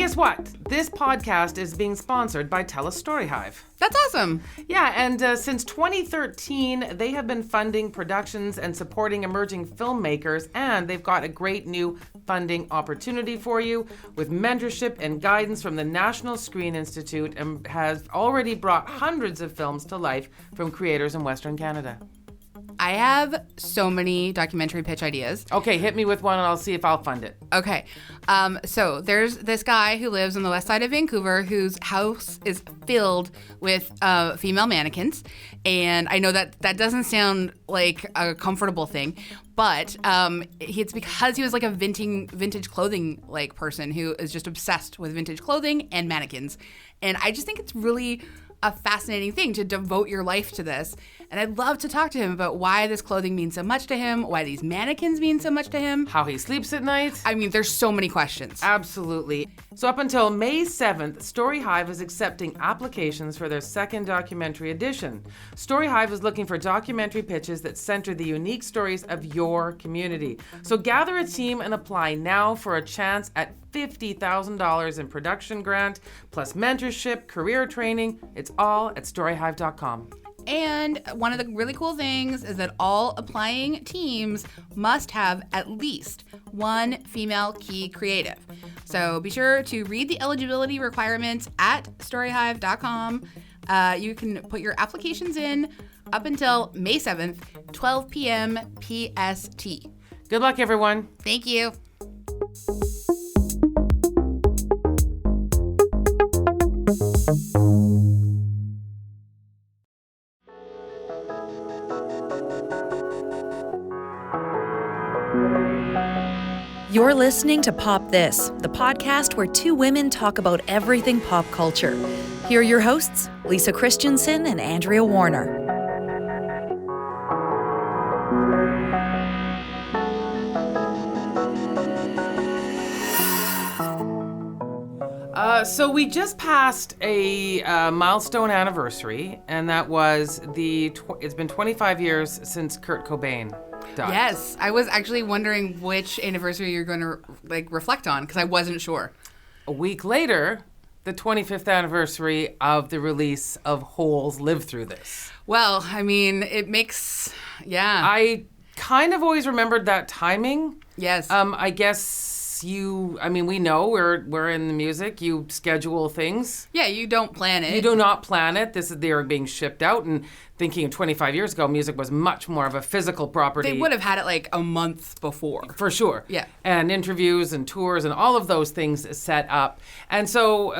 guess what? This podcast is being sponsored by Tell a Story Hive. That's awesome. Yeah, and since 2013, they have been funding productions and supporting emerging filmmakers, and they've got a great new funding opportunity for you with mentorship and guidance from the National Screen Institute, and has already brought hundreds of films to life from creators in Western Canada. I have so many documentary pitch ideas. Okay, hit me with one and I'll see if I'll fund it. Okay. So there's this guy who lives on the west side of Vancouver whose house is filled with female mannequins. And I know that doesn't sound like a comfortable thing, but it's because he was like a vintage clothing like person who is just obsessed with vintage clothing and mannequins. And I just think it's really a fascinating thing to devote your life to this. And I'd love to talk to him about why this clothing means so much to him, why these mannequins mean so much to him. How he sleeps at night. I mean, there's so many questions. Absolutely. So up until May 7th, Story Hive is accepting applications for their second documentary edition. Story Hive is looking for documentary pitches that center the unique stories of your community. So gather a team and apply now for a chance at $50,000 in production grant, plus mentorship, career training. It's all at storyhive.com. And one of the really cool things is that all applying teams must have at least one female key creative. So be sure to read the eligibility requirements at storyhive.com. You can put your applications in up until May 7th, 12 p.m. PST. Good luck, everyone. Thank you. You're listening to Pop This, the podcast where two women talk about everything pop culture. Here are your hosts, Lisa Christiansen and Andrea Warner. So we just passed a milestone anniversary, and that was it's been 25 years since Kurt Cobain died. Yes, I was actually wondering which anniversary you're going to reflect on, because I wasn't sure. A week later, the 25th anniversary of the release of Hole's Live Through This. Well, I mean, it makes, yeah. I kind of always remembered that timing. Yes. I guess we know we're in the music. You schedule things. Yeah, you don't plan it. You do not plan it. They're being shipped out, and thinking of 25 years ago, music was much more of a physical property. They would have had it like a month before. For sure. Yeah. And interviews and tours and all of those things set up. And so,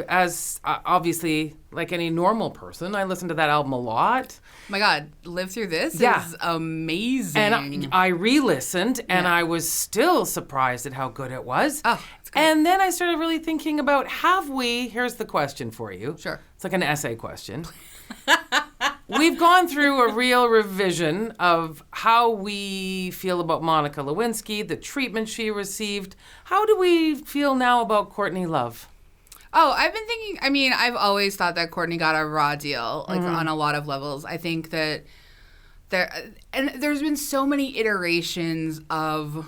as obviously like any normal person, I listened to that album a lot. Oh my God, Live Through This is amazing. And I re-listened, and I was still surprised at how good it was. Oh, it's good. And then I started really thinking about, here's the question for you. Sure. It's like an essay question. We've gone through a real revision of how we feel about Monica Lewinsky, the treatment she received. How do we feel now about Courtney Love? Oh, I've been thinking, I've always thought that Courtney got a raw deal, on a lot of levels. I think that there's been so many iterations of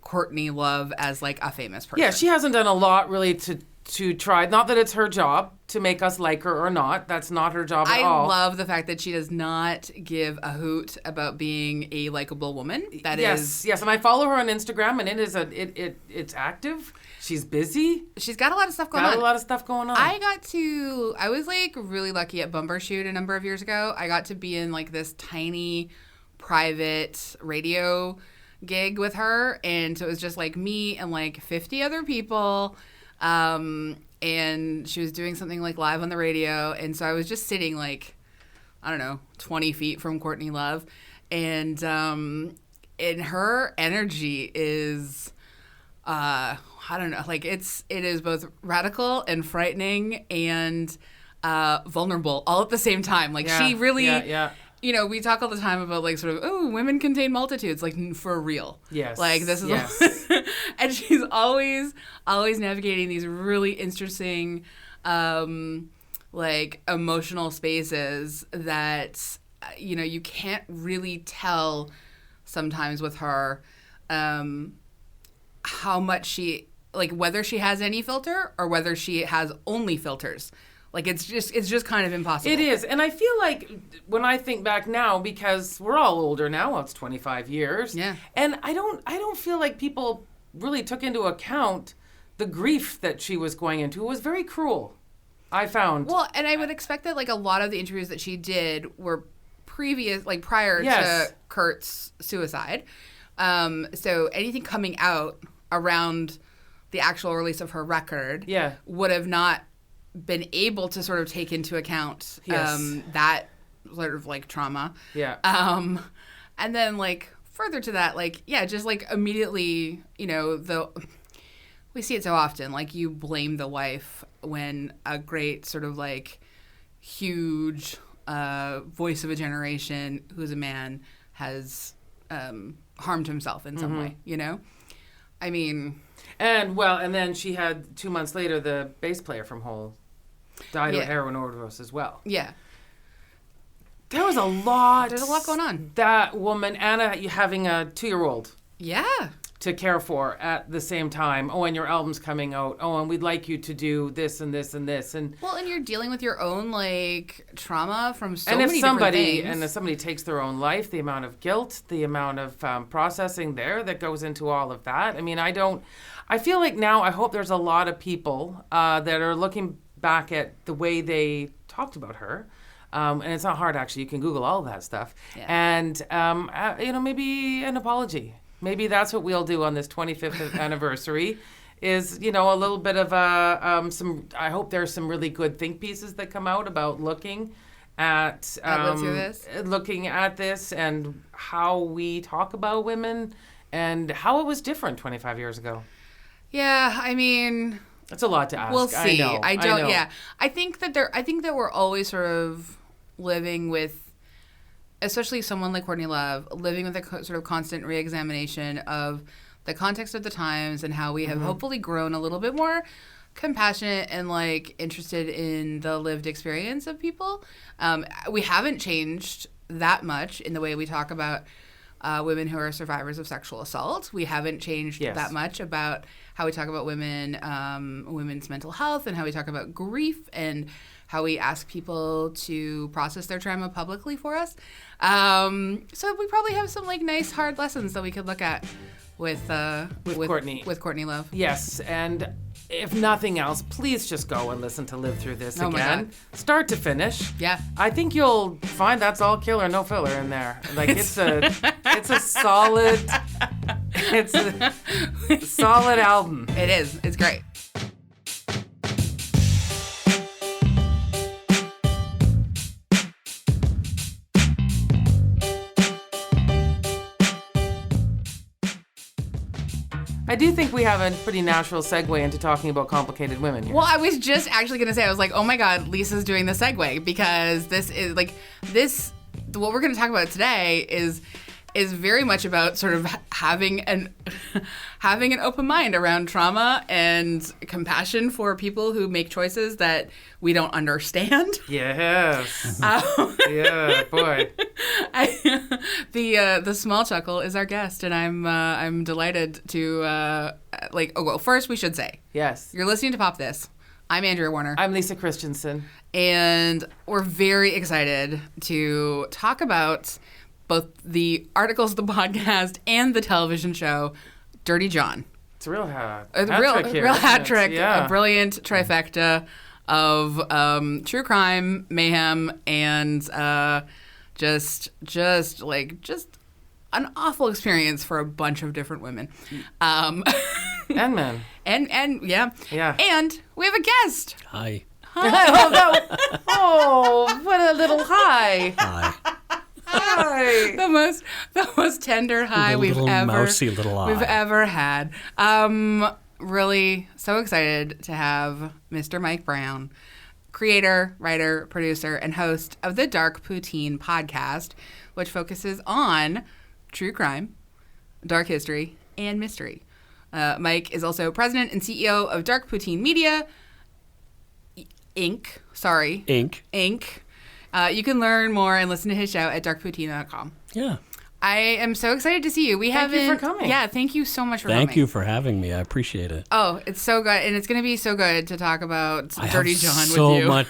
Courtney Love as like a famous person. Yeah, she hasn't done a lot really to try. Not that it's her job to make us like her or not. That's not her job at all. I love the fact that she does not give a hoot about being a likable woman. Yes, and I follow her on Instagram, and it's active. She's busy. She's got a lot of stuff going on. I was like really lucky at Bumbershoot a number of years ago. I got to be in like this tiny private radio gig with her, and so it was just like me and like 50 other people. And she was doing something like live on the radio, and so I was just sitting like, I don't know, 20 feet from Courtney Love, and her energy is I don't know, like it is both radical and frightening and vulnerable all at the same time. Like she really you know, we talk all the time about like sort of, women contain multitudes, like for real. Yes. Like this is, and she's always navigating these really interesting, like emotional spaces that, you can't really tell sometimes with her, how much she like whether she has any filter or whether she has only filters. Like it's just kind of impossible. It is. And I feel like when I think back now, because we're all older now, well, it's 25 years. Yeah. And I don't feel like people really took into account the grief that she was going into. It was very cruel, I found. Well, and I would expect that like a lot of the interviews that she did were prior Yes. to Kurt's suicide. So anything coming out around the actual release of her record would have not been able to sort of take into account that sort of like trauma. Yeah. And then like further to that, like, just like immediately, you know, we see it so often, like you blame the wife when a great sort of like huge voice of a generation who's a man has harmed himself in some way, you know? I mean... And then she had 2 months later, the bass player from Hole died of a heroin overdose as well. Yeah. There was a lot. There's a lot going on. That woman, Anna, having a 2-year-old. Yeah. To care for at the same time. Oh, and your album's coming out. Oh, and we'd like you to do this and this and this. And you're dealing with your own like trauma from so and many different things. And if somebody takes their own life, the amount of guilt, the amount of processing there that goes into all of that. I mean, I feel like now I hope there's a lot of people that are looking back at the way they talked about her. And it's not hard, actually. You can Google all that stuff. Yeah. And, maybe an apology. Maybe that's what we'll do on this 25th anniversary is, you know, a little bit of I hope there's some really good think pieces that come out about looking at this and how we talk about women and how it was different 25 years ago. Yeah, I mean... That's a lot to ask. We'll see. I know. Yeah. I think that we're always sort of living with, especially someone like Courtney Love, living with a sort of constant re-examination of the context of the times and how we have hopefully grown a little bit more compassionate and like interested in the lived experience of people. We haven't changed that much in the way we talk about women who are survivors of sexual assault. We haven't changed that much about how we talk about women's mental health and how we talk about grief and how we ask people to process their trauma publicly for us. So we probably have some like nice hard lessons that we could look at with Courtney Love. Yes, and if nothing else, please just go and listen to Live Through This again, start to finish. Yeah, I think you'll find that's all killer, no filler in there. Like it's a solid album. It is. It's great. I do think we have a pretty natural segue into talking about complicated women here. Well, I was just actually going to say, I was like, oh my God, Lisa's doing the segue because this is like what we're going to talk about today is very much about sort of having an open mind around trauma and compassion for people who make choices that we don't understand. Yes. Yeah, boy. The small chuckle is our guest, and I'm delighted to first we should say yes. You're listening to Pop This. I'm Andrea Warner. I'm Lisa Christiansen, and we're very excited to talk about both the articles of the podcast and the television show Dirty John. It's a real hat trick, a brilliant trifecta of true crime, mayhem, and just an awful experience for a bunch of different women. And men. And yeah. And we have a guest. Hi. Oh, what a little hi. Hi. Hi. The most tender hi we've ever had. Really so excited to have Mr. Mike Browne, creator, writer, producer, and host of the Dark Poutine podcast, which focuses on true crime, dark history, and mystery. Mike is also president and CEO of Dark Poutine Media, Inc. You can learn more and listen to his show at darkpoutine.com. Yeah. I am so excited to see you. Thank you for coming. Yeah, thank you so much for coming. Thank you for having me. I appreciate it. Oh, it's so good. And it's going to be so good to talk about Dirty John with so you.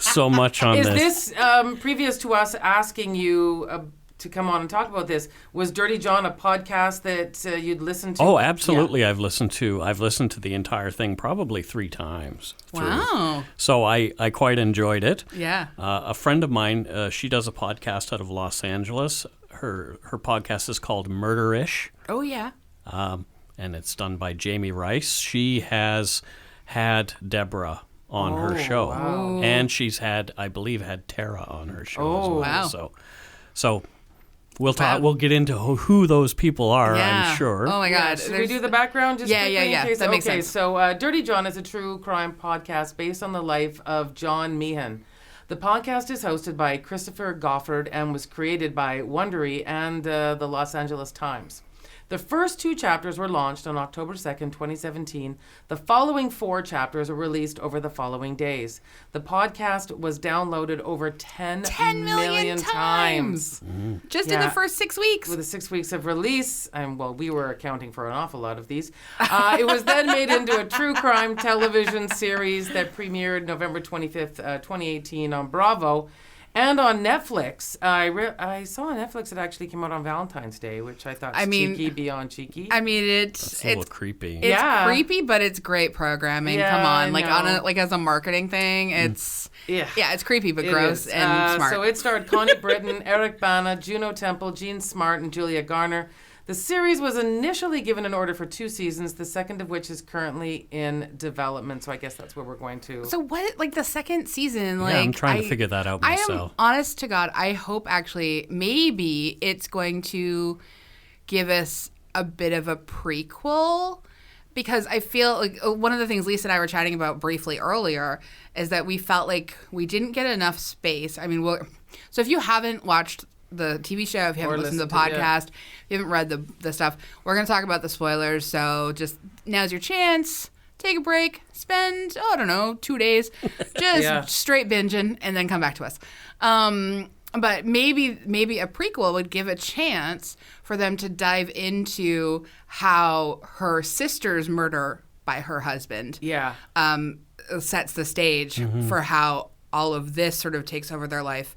So much on Is this. this previous to us asking you to come on and talk about this? Was Dirty John a podcast that you'd listened to? Oh, absolutely. Yeah. I've listened to the entire thing probably 3 times. Wow. So I quite enjoyed it. Yeah. A friend of mine, she does a podcast out of Los Angeles. Her podcast is called Murderish. Oh, yeah. And it's done by Jamie Rice. She has had Deborah on her show. Wow. And she's had Tara on her show as well. Wow. So we'll talk. We'll get into who those people are. Yeah. I'm sure. Oh my God! Should we do the background? Just Yeah. quickly in case? That makes sense. So Dirty John is a true crime podcast based on the life of John Meehan. The podcast is hosted by Christopher Goffard and was created by Wondery and the Los Angeles Times. The first 2 chapters were launched on October 2nd, 2017. The following 4 chapters were released over the following days. The podcast was downloaded over 10 million times. Just in the first 6 weeks. With the 6 weeks of release, and we were accounting for an awful lot of these. It was then made into a true crime television series that premiered November 25th, 2018 on Bravo. And on Netflix, I saw on Netflix it actually came out on Valentine's Day, which I thought cheeky beyond cheeky. I mean, it's a little creepy. It's creepy, but it's great programming. Yeah, Come on, I know. as a marketing thing, it's it's creepy but It gross is. and smart. So it starred Connie Britton, Eric Bana, Juno Temple, Jean Smart, and Julia Garner. The series was initially given an order for 2 seasons, the second of which is currently in development. So I guess that's where we're going to. So what, the second season, I'm trying to figure that out myself. I am, honest to God, I hope actually maybe it's going to give us a bit of a prequel, because I feel like one of the things Lisa and I were chatting about briefly earlier is that we felt like we didn't get enough space. I mean, so if you haven't watched the TV show, if you haven't listened to the podcast, if you haven't read the stuff, we're going to talk about the spoilers. So just now's your chance. Take a break. Spend, 2 days just straight binging and then come back to us. But maybe a prequel would give a chance for them to dive into how her sister's murder by her husband sets the stage for how all of this sort of takes over their life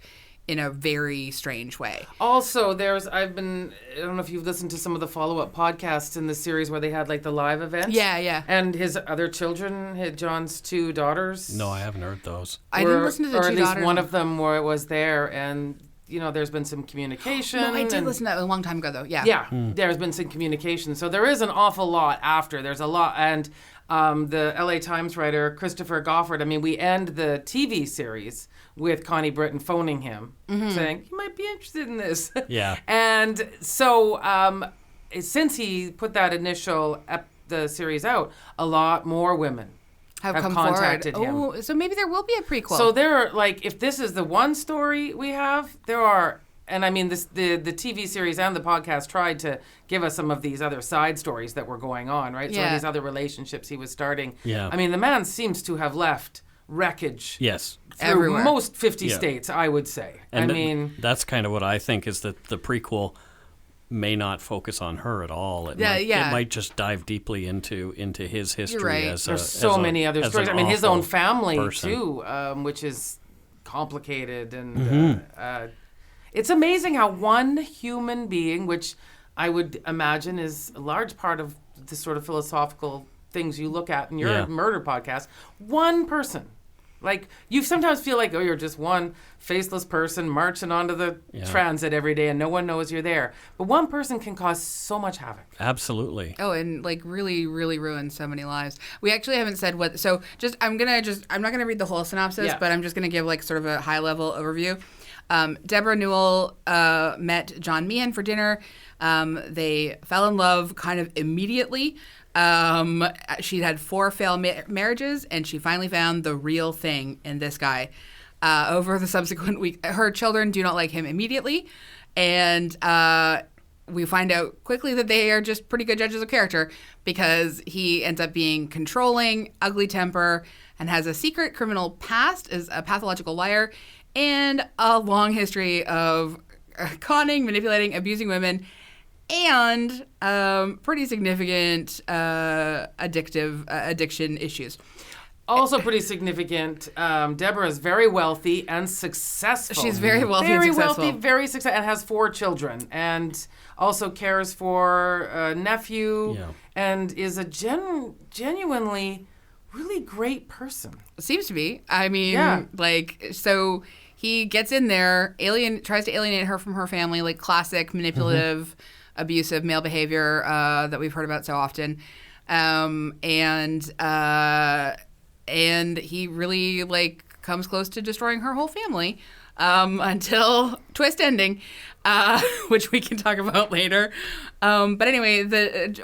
in a very strange way. Also, I don't know if you've listened to some of the follow-up podcasts in the series where they had the live events. Yeah. And his other children, John's 2 daughters. No, I haven't heard those. I didn't listen to the 2 daughters. Or at least one of them was there, and there's been some communication. No, I did listen to that a long time ago, though. Yeah. Yeah, there's been some communication. So there is an awful lot after. There's a lot, and the LA Times writer Christopher Goffard. I mean, we end the TV series with Connie Britton phoning him, saying, you might be interested in this. Yeah. And so since he put that initial the series out, a lot more women have come contacted forward. him. Oh, so maybe there will be a prequel. So there are, if this is the one story we have, there are, and I mean, the TV series and the podcast tried to give us some of these other side stories that were going on, right? Yeah. So these other relationships he was starting. Yeah. I mean, the man seems to have left wreckage. Yes. Through everywhere. Most 50 states, I would say. And that's kind of what I think is that the prequel may not focus on her at all. It might just dive deeply into his history. You're right. There's so many other stories. I mean, his own family person. too, which is complicated, and it's amazing how one human being, which I would imagine is a large part of the sort of philosophical things you look at in your murder podcast, one person. You sometimes feel like, you're just one faceless person marching onto the transit every day and no one knows you're there. But one person can cause so much havoc. Absolutely. Oh, and really, really ruin so many lives. We actually haven't said what. So I'm not gonna read the whole synopsis, but I'm just gonna give sort of a high level overview. Deborah Newell met John Meehan for dinner. They fell in love kind of immediately. She'd had 4 failed marriages, and she finally found the real thing in this guy. Over the subsequent week, her children do not like him immediately, and we find out quickly that they are just pretty good judges of character, because he ends up being controlling, ugly temper, and has a secret criminal past, is a pathological liar, and a long history of conning, manipulating, abusing women, and pretty significant addiction issues. Also pretty significant. Deborah is very wealthy and successful. She's very wealthy and successful. Very wealthy, very successful, and has 4 children, and also cares for a nephew, and is a genuinely really great person. Seems to be. I mean, so he gets in there, tries to alienate her from her family, like classic manipulative, abusive male behavior that we've heard about so often, and he really comes close to destroying her whole family until twist ending, which we can talk about later. But anyway,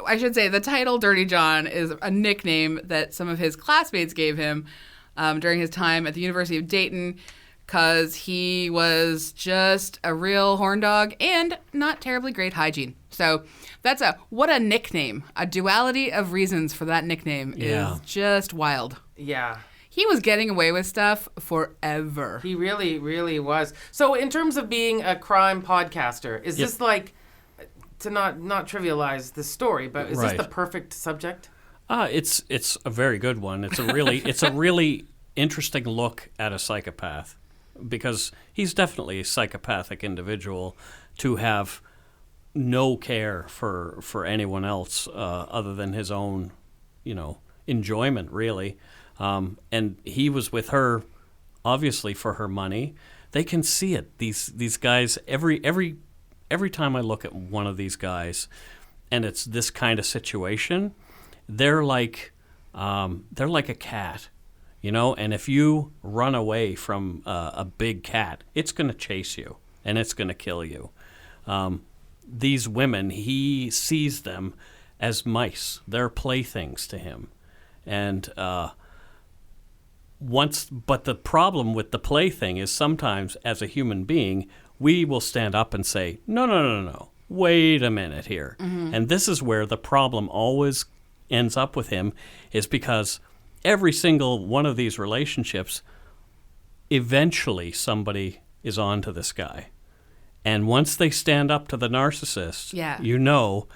I should say the title Dirty John is a nickname that some of his classmates gave him during his time at the University of Dayton, because he was just a real horn dog and not terribly great hygiene. So what a nickname. A duality of reasons for that nickname is just wild. Yeah. He was getting away with stuff forever. He really, really was. So in terms of being a crime podcaster, is this to not trivialize the story, but is this the perfect subject? It's a very good one. It's a really interesting look at a psychopath, because he's definitely a psychopathic individual to have no care for anyone else other than his own, enjoyment, really. And he was with her, obviously, for her money. They can see it. These guys, every time I look at one of these guys, and it's this kind of situation, they're like a cat, And if you run away from a big cat, it's going to chase you and it's going to kill you. These women, he sees them as mice. They're playthings to him, and but the problem with the plaything is sometimes, as a human being, we will stand up and say, no, wait a minute here. And this is where the problem always ends up with him, is because every single one of these relationships, eventually somebody is on to this guy. And once they stand up to the narcissist, you know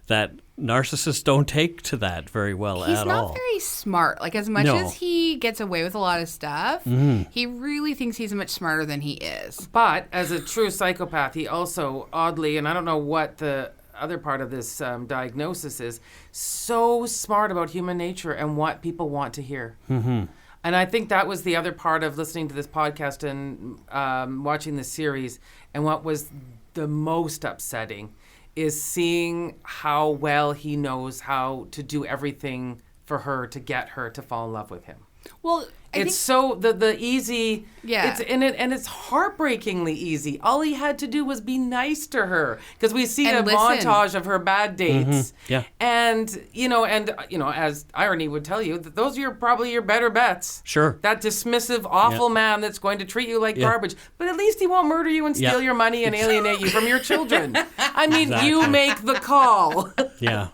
that narcissists don't take to that very well at all. He's not very smart. As much as he gets away with a lot of stuff, he really thinks he's much smarter than he is. But as a true psychopath, he also, oddly, and I don't know what the other part of this diagnosis is, so smart about human nature and what people want to hear. And I think that was the other part of listening to this podcast and watching this series, and what was the most upsetting is seeing how well he knows how to do everything for her to get her to fall in love with him. Well, it's so the easy. Yeah. It's heartbreakingly easy. All he had to do was be nice to her, because we see a montage of her bad dates. Yeah. And as irony would tell you, that those are probably your better bets. Sure. That dismissive, awful man that's going to treat you like garbage, but at least he won't murder you and steal your money and alienate you from your children. I mean, you make the call. Yeah.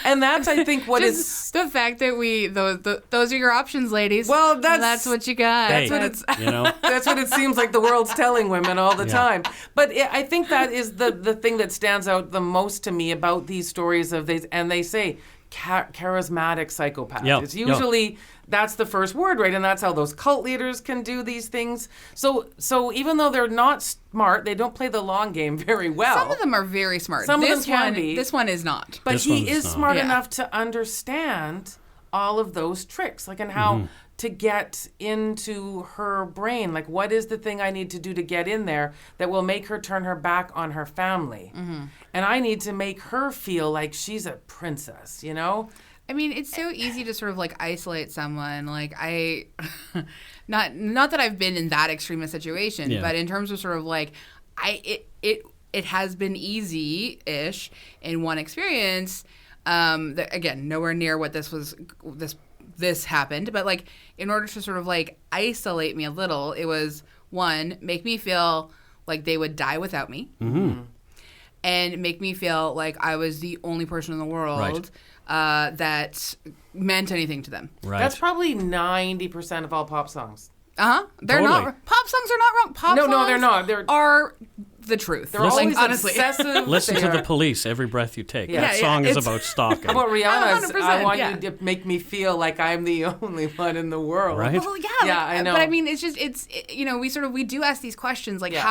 And that's, I think, what just is the fact that those are your options, ladies. Well, that's what you got. Hey, that's what it seems like the world's telling women all the time. But I think that is the thing that stands out the most to me about these stories of these, and they say charismatic psychopath. Yeah. It's usually that's the first word, right? And that's how those cult leaders can do these things. So even though they're not smart, they don't play the long game very well. Some of them are very smart. Some of them can be. This one is not. But he is smart enough to understand all of those tricks, and how to get into her brain. What is the thing I need to do to get in there that will make her turn her back on her family? And I need to make her feel like she's a princess, I mean, it's so easy to sort of isolate someone. I, not that I've been in that extreme a situation, but in terms of sort of it has been easy-ish in one experience. Again, nowhere near what this happened, but in order to sort of isolate me a little, it was, one, make me feel like they would die without me, and make me feel like I was the only person in the world that meant anything to them. Right. That's probably 90% of all pop songs. They're Totally. not. Pop songs are not wrong. Pop songs they're not. the truth. They're always honestly. obsessive. Listen They to are- the Police, Every Breath You Take. Yeah. That Yeah, song is it's- about stalking. How about Rihanna's? 100%, I want yeah. you to make me feel like I'm the only one in the world. Right? Well, yeah, Yeah, I know. But I mean, it's just we do ask these questions like Yeah.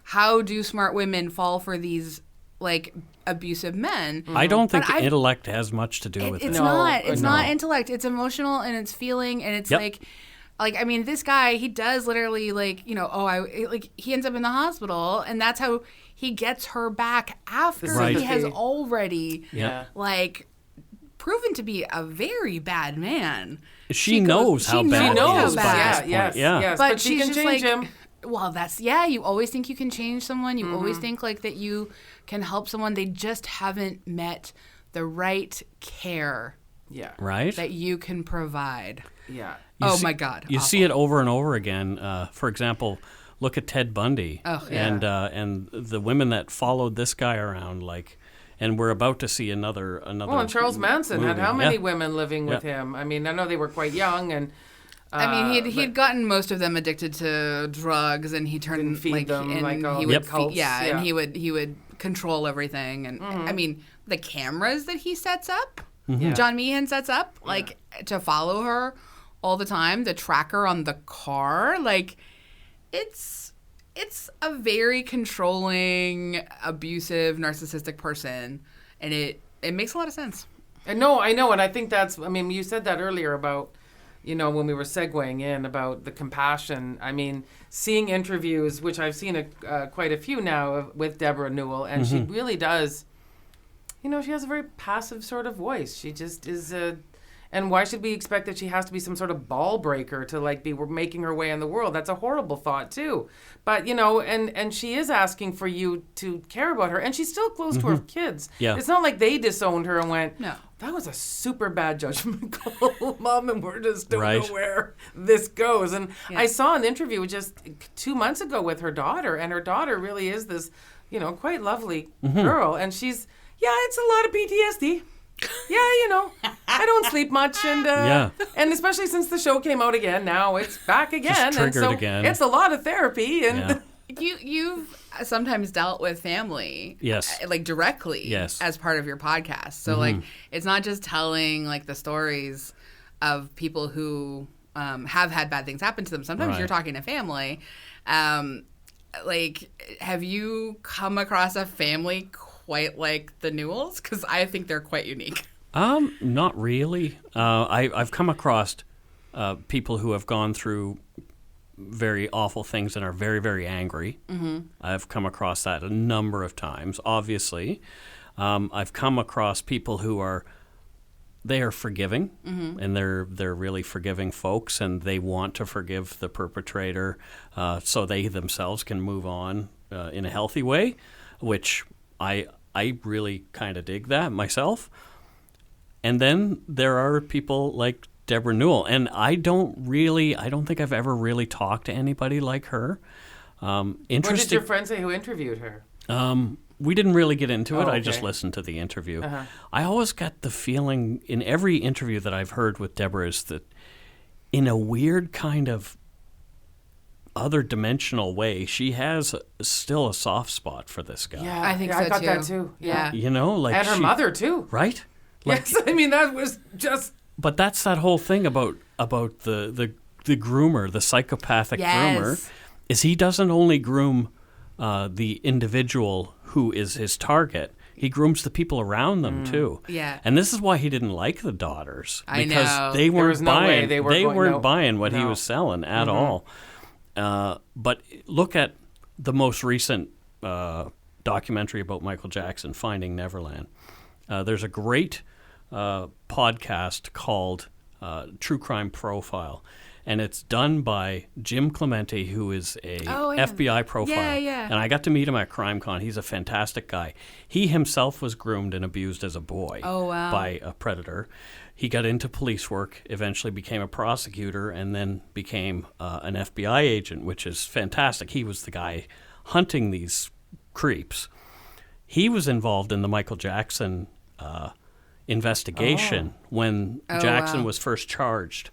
how do smart women fall for these like abusive men? I don't think But intellect has much to do with It's it. not. It's no. not intellect. It's emotional and it's feeling and it's Yep. like I mean, this guy, he does literally he ends up in the hospital and that's how he gets her back after Right. he has Sympathy. already Yeah. like proven to be a very bad man. She knows how bad She he knows. is by bad. this Yeah, point. yes, Yeah. yes. But But she she's can just change like, him. Well, you always think you can change someone. You always think like that you can help someone. They just haven't met the right care Yeah. Right? that you can provide. Yeah. My God. You see it over and over again. For example, look at Ted Bundy Oh, yeah. and the women that followed this guy around, and we're about to see another. Well, and Charles Manson had movie. how many Yeah. women living with Yeah. him? I mean, I know they were quite young, and I mean, he but- had gotten most of them addicted to drugs, and he turned Didn't feed them, and like, all he the would cults, and yeah. he would control everything. And I mean, the cameras that he sets up, Yeah. John Meehan sets up, like to follow her all the time, the tracker on the car, like it's a very controlling, abusive, narcissistic person, and it makes a lot of sense. I know, and I think that's. I mean, you said that earlier about, when we were segueing in about the compassion. I mean, seeing interviews, which I've seen quite a few now with Deborah Newell, and she really does. She has a very passive sort of voice. She just is a. And why should we expect that she has to be some sort of ball breaker to be making her way in the world? That's a horrible thought too. But and she is asking for you to care about her, and she's still close to her kids. Yeah. It's not like they disowned her and went, No. that was a super bad judgment call, Mom, and we're just don't Right. know where this goes. And Yeah. I saw an interview just 2 months ago with her daughter, and her daughter really is this, quite lovely girl, and she's it's a lot of PTSD. Yeah, I don't sleep much, and and especially since the show came out again, now it's back again, and triggered so again. it's a lot of therapy, and Yeah. You've sometimes dealt with family, Yes. like directly, Yes. as part of your podcast. So like, it's not just telling like the stories of people who have had bad things happen to them. Sometimes Right. you're talking to family. Like, have you come across a family quite like the Newells? Because I think they're quite unique. Not really. I've come across people who have gone through very awful things and are very, very angry. Mm-hmm. I've come across that a number of times, obviously. I've come across people who are forgiving, and they're really forgiving folks, and they want to forgive the perpetrator so they themselves can move on in a healthy way, which I really kind of dig that myself. And then there are people like Deborah Newell, and I don't think I've ever really talked to anybody like her. what did Interesting. your friend say who interviewed her? We didn't really get into it. Oh, I just okay. listened to the interview. I always got the feeling in every interview that I've heard with Deborah is that in a weird kind of other dimensional way, she has still a soft spot for this guy. Yeah, I think yeah, so I got too. that too. Yeah, Like and her mother too. right? Like, Yes, I mean that was just. but that's that whole thing about the groomer, the psychopathic Yes. groomer, is he doesn't only groom the individual who is his target. He grooms the people around them too. Yeah. And this is why he didn't like the daughters, I because know. they There weren't was no way buying. they were going- weren't no. buying what he No. was selling at all. But look at the most recent documentary about Michael Jackson, Finding Neverland. There's a great podcast called True Crime Profile, and it's done by Jim Clemente, who is a FBI profiler. Yeah. And I got to meet him at CrimeCon. He's a fantastic guy. He himself was groomed and abused as a boy by a predator. He got into police work, eventually became a prosecutor, and then became an FBI agent, which is fantastic. He was the guy hunting these creeps. He was involved in the Michael Jackson investigation when Jackson was first charged.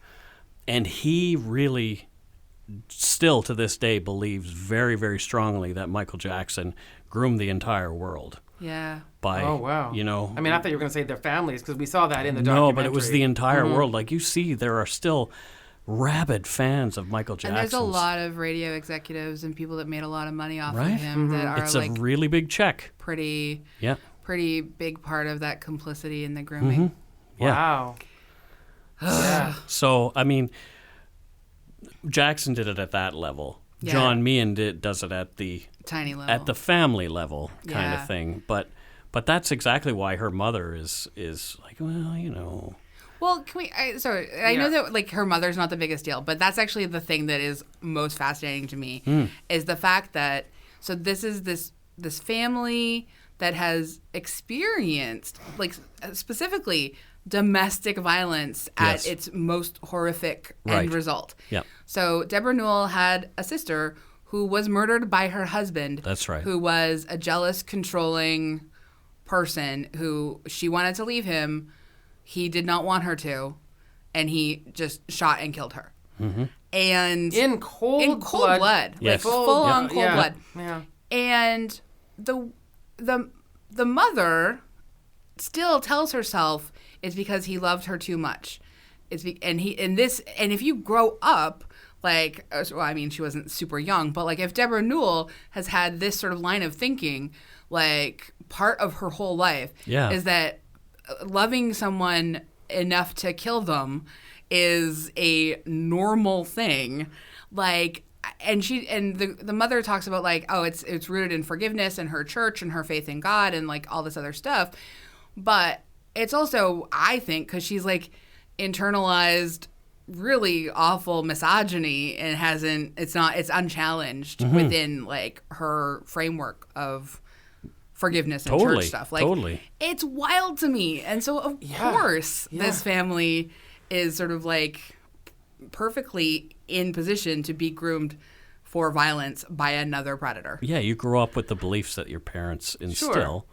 And he really still to this day believes very, very strongly that Michael Jackson groomed the entire world. Yeah. By, Oh, wow. you know. I mean, I thought you were going to say their families, because we saw that in the documentary. No, but it was the entire world. Like, you see, there are still rabid fans of Michael Jackson. And there's a lot of radio executives and people that made a lot of money off Right? of him that are It's like a really big check. pretty big part of that complicity in the grooming. Yeah. Wow. Yeah. So, I mean, Jackson did it at that level. Yeah. John Meehan does it at the Tiny level. at the family level kind Yeah. of thing. But that's exactly why her mother is like, well, you know. Well, can we? I know that like her mother's not the biggest deal, but that's actually the thing that is most fascinating to me is the fact that this is this family that has experienced like specifically domestic violence Yes. at its most horrific Right. end result. Yep. So Deborah Newell had a sister who was murdered by her husband. That's right. Who was a jealous, controlling person who she wanted to leave him. He did not want her to, and he just shot and killed her. Mm-hmm. And In cold blood. Yes. Like full on cold blood. Yeah. And the mother still tells herself it's because he loved her too much. And if you grow up like, well, I mean, she wasn't super young, but like if Deborah Newell has had this sort of line of thinking, like part of her whole life is that loving someone enough to kill them is a normal thing. Like, and the mother talks about like, oh, it's rooted in forgiveness and her church and her faith in God and like all this other stuff. But it's also, I think, because she's like internalized really awful misogyny and it's unchallenged within like her framework of forgiveness and church stuff. Like, it's wild to me. And so of course this family is sort of like perfectly in position to be groomed for violence by another predator. Yeah, you grow up with the beliefs that your parents instill. Sure.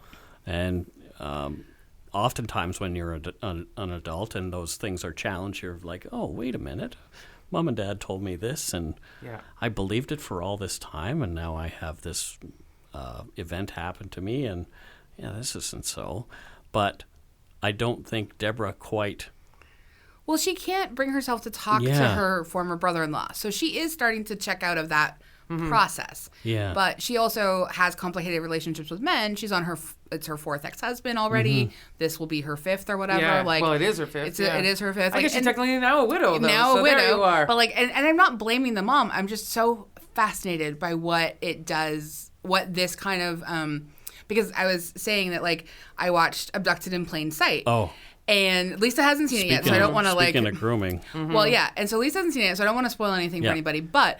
And oftentimes when you're an adult and those things are challenged, you're like, oh, wait a minute. Mom and Dad told me this, and I believed it for all this time, and now I have this event happen to me, and this isn't so. But I don't think Deborah quite... Well, she can't bring herself to talk to her former brother-in-law. So she is starting to check out of that process. Yeah. But she also has complicated relationships with men. She's on it's her fourth ex-husband already. This will be her fifth or whatever. Yeah. Like, well, it is her fifth. It is her fifth. I guess she's technically now a widow, though. Now so a widow. There you are. But like, and I'm not blaming the mom. I'm just so fascinated by what it does, what this kind of, because I was saying that like, I watched Abducted in Plain Sight. Oh. And Lisa hasn't seen it yet, so I don't want to like... Speaking of grooming. Well, yeah. And so Lisa hasn't seen it yet, so I don't want to spoil anything for anybody. But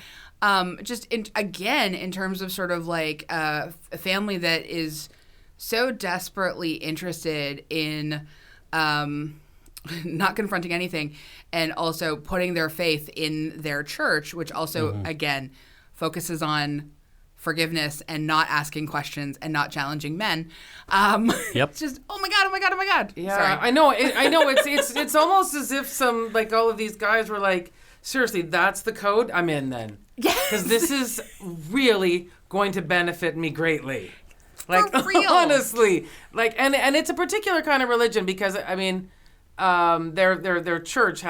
just, again, in terms of sort of like a family that is so desperately interested in not confronting anything and also putting their faith in their church, which also, again, focuses on forgiveness and not asking questions and not challenging men. It's just, oh my God. Yeah, Sorry. I know. It's almost as if some, like, all of these guys were like, seriously, that's the code? I'm in then. Yes. Because this is really going to benefit me greatly. Like, For real. honestly. Like, and it's a particular kind of religion because, I mean, their church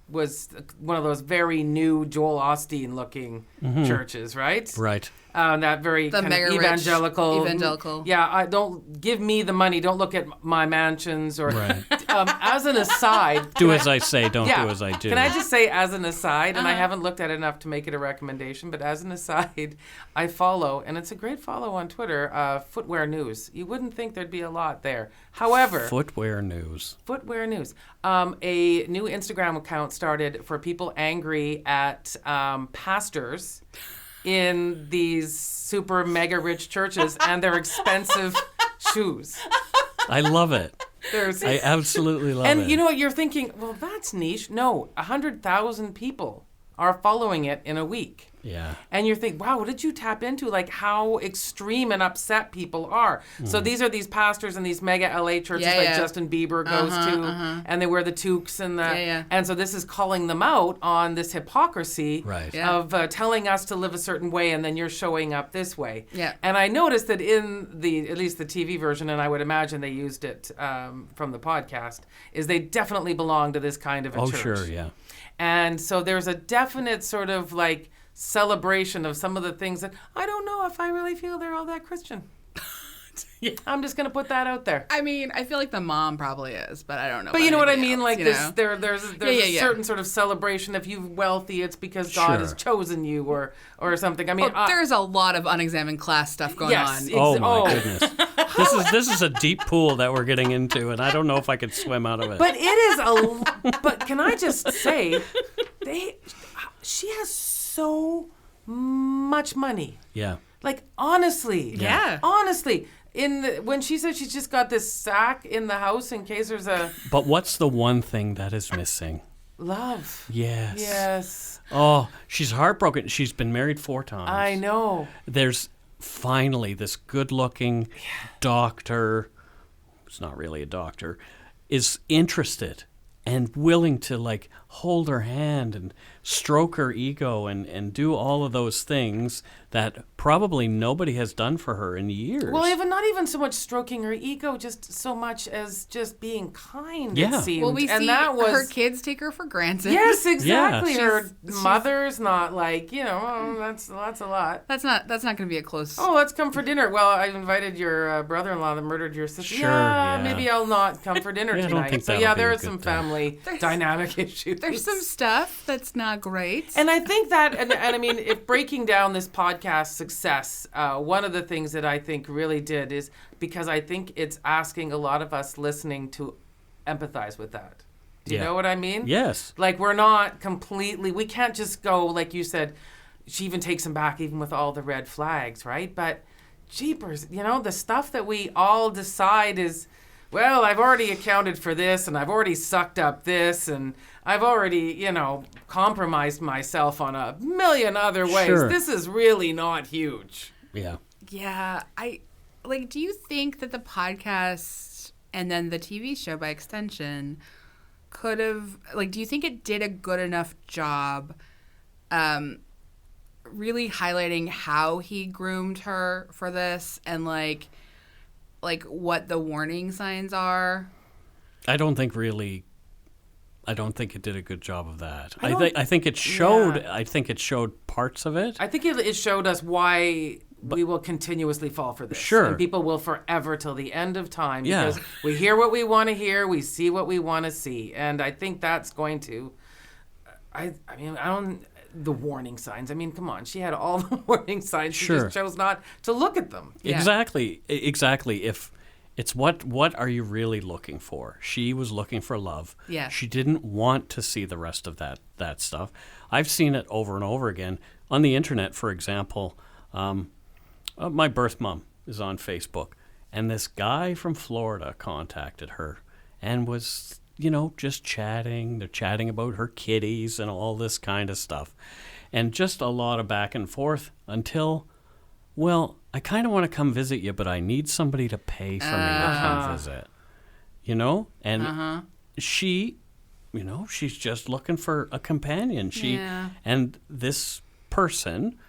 was one of those very new Joel Osteen looking churches, right? Right. That very The kind of mega rich evangelical. Yeah, don't give me the money. Don't look at my mansions. Or Right. As an aside, Do as I say, don't do as I do. Can I just say, as an aside, and I haven't looked at it enough to make it a recommendation, but as an aside, I follow, and it's a great follow on Twitter, Footwear News. You wouldn't think there'd be a lot there. However, Footwear News. Footwear News. A new Instagram account started for people angry at pastors in these super mega rich churches and their expensive shoes. I love it. I absolutely love it. And you know what? You're thinking, well, that's niche. No, 100,000 people are following it in a week. Yeah. And you think, wow, what did you tap into? Like how extreme and upset people are. So these are these pastors in these mega LA churches Justin Bieber goes to, and they wear the toques and and so this is calling them out on this hypocrisy of telling us to live a certain way, and then you're showing up this way. Yeah. And I noticed that in at least the TV version, and I would imagine they used it from the podcast, is they definitely belong to this kind of a church. Oh, sure, yeah. And so there's a definite sort of like celebration of some of the things that I don't know if I really feel they're all that Christian. I'm just going to put that out there. I mean, I feel like the mom probably is, but I don't know. But you know what I mean? Else, like this, there's a certain sort of celebration. If you're wealthy, it's because God has chosen you or something. I mean, there's a lot of unexamined class stuff going on. Oh my goodness. This is a deep pool that we're getting into, and I don't know if I could swim out of it. But it is but can I just say, she has so much money. Yeah. Like honestly. Yeah. Honestly. When she said she's just got this sack in the house in case there's a... But what's the one thing that is missing? Love. Yes. Yes. Oh, she's heartbroken. She's been married 4 times. I know. There's finally this good-looking doctor, who's not really a doctor, is interested and willing to like hold her hand and stroke her ego and do all of those things that probably nobody has done for her in years. Well, not even so much stroking her ego, just so much as just being kind, it seemed. Well, we and see that was, her kids take her for granted. Yes, exactly. Yeah. Her mother's not like, that's a lot. That's not going to be a close... Oh, let's come for dinner. Well, I invited your brother-in-law that murdered your sister. Sure, yeah. Maybe I'll not come for dinner I tonight. don't think So that'll there be a are some good thing. family dynamic issues. There's some stuff that's not great. And I think that, and I mean, if breaking down this podcast success, one of the things that I think really did is because I think it's asking a lot of us listening to empathize with that. Do you know what I mean? Yes. Like we're not completely, we can't just go, like you said, she even takes him back even with all the red flags, right? But jeepers, the stuff that we all decide is, well, I've already accounted for this, and I've already sucked up this, and I've already, compromised myself on a million other ways. Sure. This is really not huge. Yeah. Yeah, do you think that the podcast and then the TV show by extension could have, do you think it did a good enough job really highlighting how he groomed her for this and like what the warning signs are? I don't think it did a good job of that. I think it showed. Yeah. I think it showed parts of it. I think it showed us why we will continuously fall for this. Sure. And people will forever till the end of time because we hear what we want to hear, we see what we want to see. And I think that's going to, the warning signs. I mean, come on. She had all the warning signs. She just chose not to look at them. Yeah. Exactly. If it's what are you really looking for? She was looking for love. Yeah. She didn't want to see the rest of that stuff. I've seen it over and over again on the internet. For example, my birth mom is on Facebook, and this guy from Florida contacted her and was, just chatting. They're chatting about her kitties and all this kind of stuff, and just a lot of back and forth until, well, I kind of want to come visit you, but I need somebody to pay for me to come visit. And she, she's just looking for a companion. And this person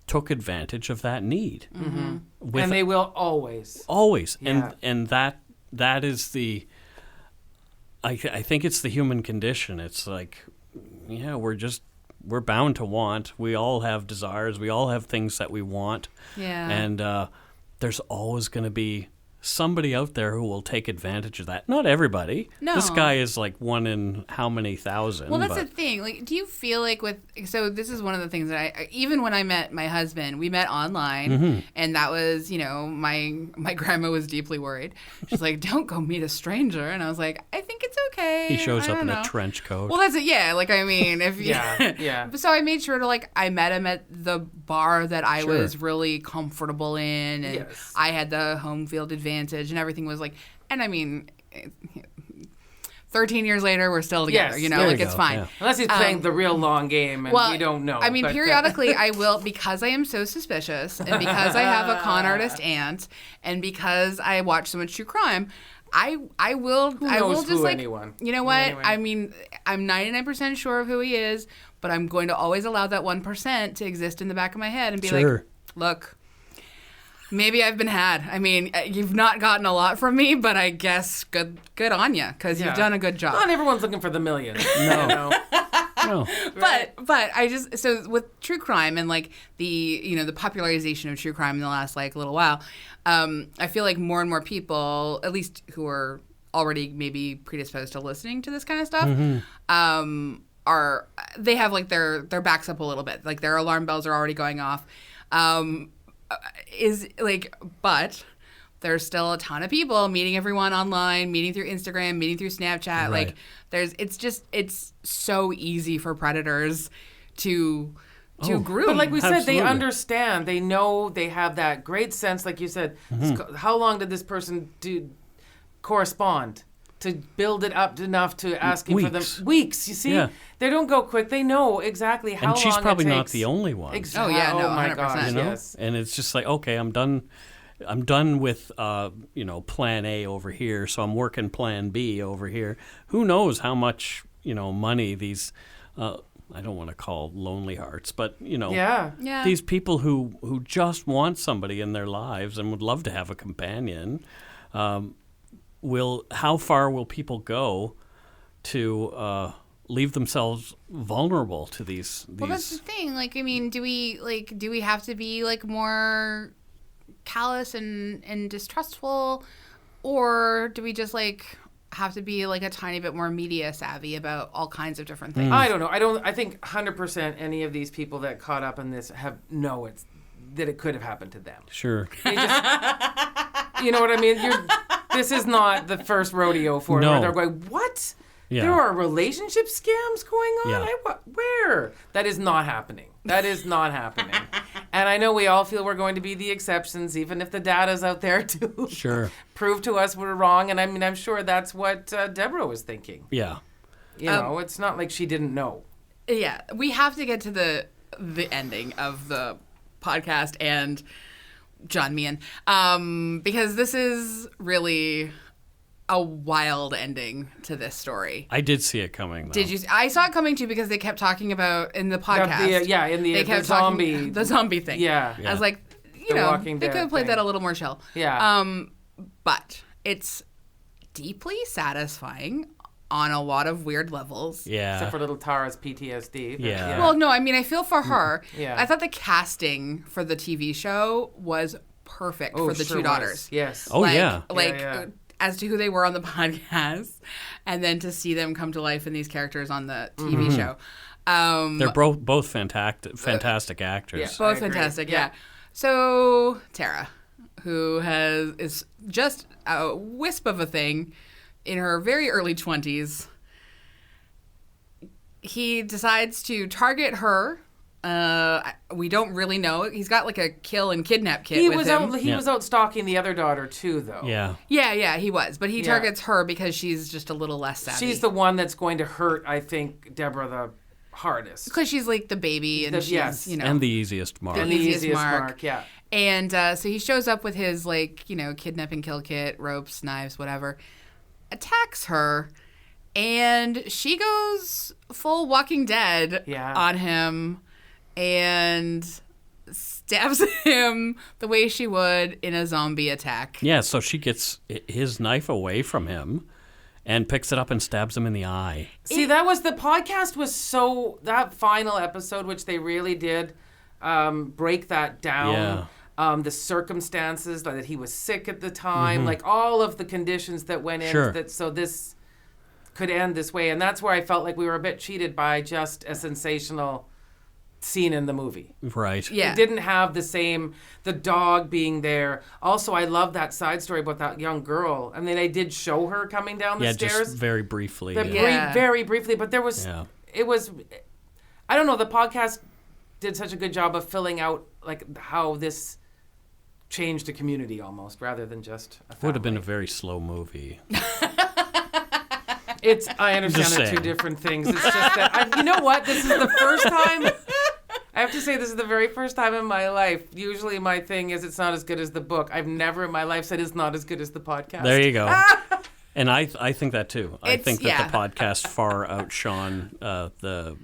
took advantage of that need. Mm-hmm. And they will always. Always. Yeah. And that is the, I think it's the human condition. It's like, we're bound to want. We all have desires. We all have things that we want. Yeah. And there's always going to be somebody out there who will take advantage of that. Not everybody. No. This guy is like one in how many thousand. Well, that's the thing. Like, do you feel like so this is one of the things that even when I met my husband, we met online, and that was, my grandma was deeply worried. She's like, don't go meet a stranger. And I was like, I think it's okay. He shows up in a trench coat. Well, that's it. Yeah. If yeah. So I made sure to I met him at the bar that I was really comfortable in, and I had the home field advantage, and everything was and I mean, 13 years later, we're still together. Yes, there like you it's go, fine. yeah. Unless he's playing the real long game, and we don't know. I mean, but, periodically I will, because I am so suspicious, and because I have a con artist aunt, and because I watch so much true crime, I will knows just who like, anyone? you know what? Anyway. I mean, I'm 99% sure of who he is, but I'm going to always allow that 1% to exist in the back of my head and be Sure. like, look, maybe I've been had. I mean, you've not gotten a lot from me, but I guess good on you, because you've done a good job. Not everyone's looking for the millions. No. You know? No. But I just, so with true crime and like the popularization of true crime in the last like little while, I feel like more and more people, at least who are already maybe predisposed to listening to this kind of stuff, they have like their backs up a little bit, like their alarm bells are already going off. But there's still a ton of people meeting everyone online, meeting through Instagram, meeting through Snapchat. Right. Like it's so easy for predators to groom. But like we said, they Absolutely. understand. They know. They have that great sense. Like you said, how long did this person correspond to build it up enough to asking for them? Weeks. You see, Yeah. they don't go quick. They know exactly how long And she's probably it not takes. the only one. Oh, yeah, no, Oh my 100%. gosh. You know? Yes. And it's just like, okay, I'm done with plan A over here, so I'm working plan B over here. Who knows how much money these I don't want to call lonely hearts, but Yeah. these people who just want somebody in their lives and would love to have a companion, how far will people go to leave themselves vulnerable to these? Well, that's the thing. Like, I mean, do we have to be like more callous and distrustful, or do we just like have to be like a tiny bit more media savvy about all kinds of different things? I don't know. I think 100% any of these people that caught up in this that it could have happened to them. Sure. They just, you know what I mean? This is not the first rodeo for them. No. Where they're going, what? Yeah. There are relationship scams going on? Yeah. Where? That is not happening. That is not happening. And I know we all feel we're going to be the exceptions, even if the data's out there to Sure. prove to us we're wrong. And I mean, I'm sure that's what Deborah was thinking. Yeah. You know, it's not like she didn't know. Yeah, we have to get to the ending of the podcast and John Meehan, because this is really a wild ending to this story. I did see it coming, though. Did you? I saw it coming too, because they kept talking about in the podcast. The zombie. The zombie thing. Yeah. I was like, The Walking they Dead could have played thing. that a little more chill. Yeah. But it's deeply satisfying on a lot of weird levels. Yeah. Except for little Tara's PTSD. but Yeah. Well, no, I mean, I feel for her. Yeah. I thought the casting for the TV show was perfect for the sure two was. Daughters. Yes. Oh, yeah. Yeah. As to who they were on the podcast, and then to see them come to life in these characters on the TV show. They're both fantastic actors. yeah. Both I agree. fantastic, yeah. So Tara, who is just a wisp of a thing in her very early 20s, he decides to target her. We don't really know. He's got like a kill and kidnap kit He with was him. out stalking the other daughter too, though. Yeah. Yeah, he was. But he targets her because she's just a little less savvy. She's the one that's going to hurt, I think, Deborah the hardest. Because she's like the baby, and she's, yes. And the easiest mark. And the easiest easiest mark. mark, yeah. And so he shows up with his kidnap and kill kit, ropes, knives, whatever, attacks her, and she goes full Walking Dead on him and stabs him the way she would in a zombie attack. Yeah, so she gets his knife away from him and picks it up and stabs him in the eye. See, the podcast was that final episode, which they really did break that down. Yeah. The circumstances, that he was sick at the time, like all of the conditions that went into that, so this could end this way. And that's where I felt like we were a bit cheated by just a sensational scene in the movie. Right. Yeah. It didn't have the dog being there. Also, I love that side story about that young girl. I mean, they did show her coming down the stairs. Just very briefly. Very briefly, but there was, it was, I don't know, the podcast did such a good job of filling out like how this changed a community almost, rather than just a family. Would have been a very slow movie. I understand Just they're two saying. different things. It's just that, you know what? This is the first time, I have to say, this is the very first time in my life. Usually my thing is it's not as good as the book. I've never in my life said it's not as good as the podcast. There you go. And I think that too. I think that yeah. the podcast far outshone the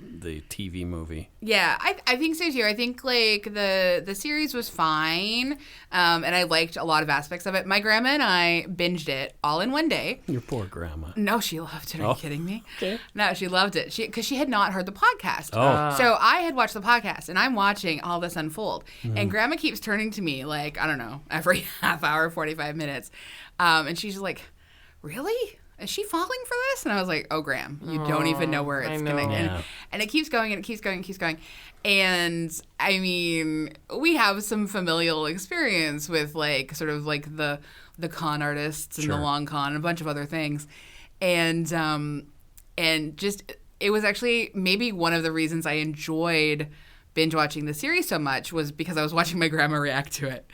TV movie. Yeah, I think so too. I think like the series was fine, and I liked a lot of aspects of it. My grandma and I binged it all in one day. Your poor grandma. No, she loved it. Are you kidding me? Okay. No, she loved it. Because she had not heard the podcast. Oh. So I had watched the podcast, and I'm watching all this unfold. And Grandma keeps turning to me like, I don't know, every half hour, 45 minutes. And she's like, really? Is she falling for this? And I was like, oh, Graham, you don't even know where it's going to end. Yeah. And it keeps going, and it keeps going, and keeps going. And, I mean, we have some familial experience with, like, sort of, like, the con artists and Sure. the long con and a bunch of other things. And just, it was actually maybe one of the reasons I enjoyed binge watching the series so much was because I was watching my grandma react to it.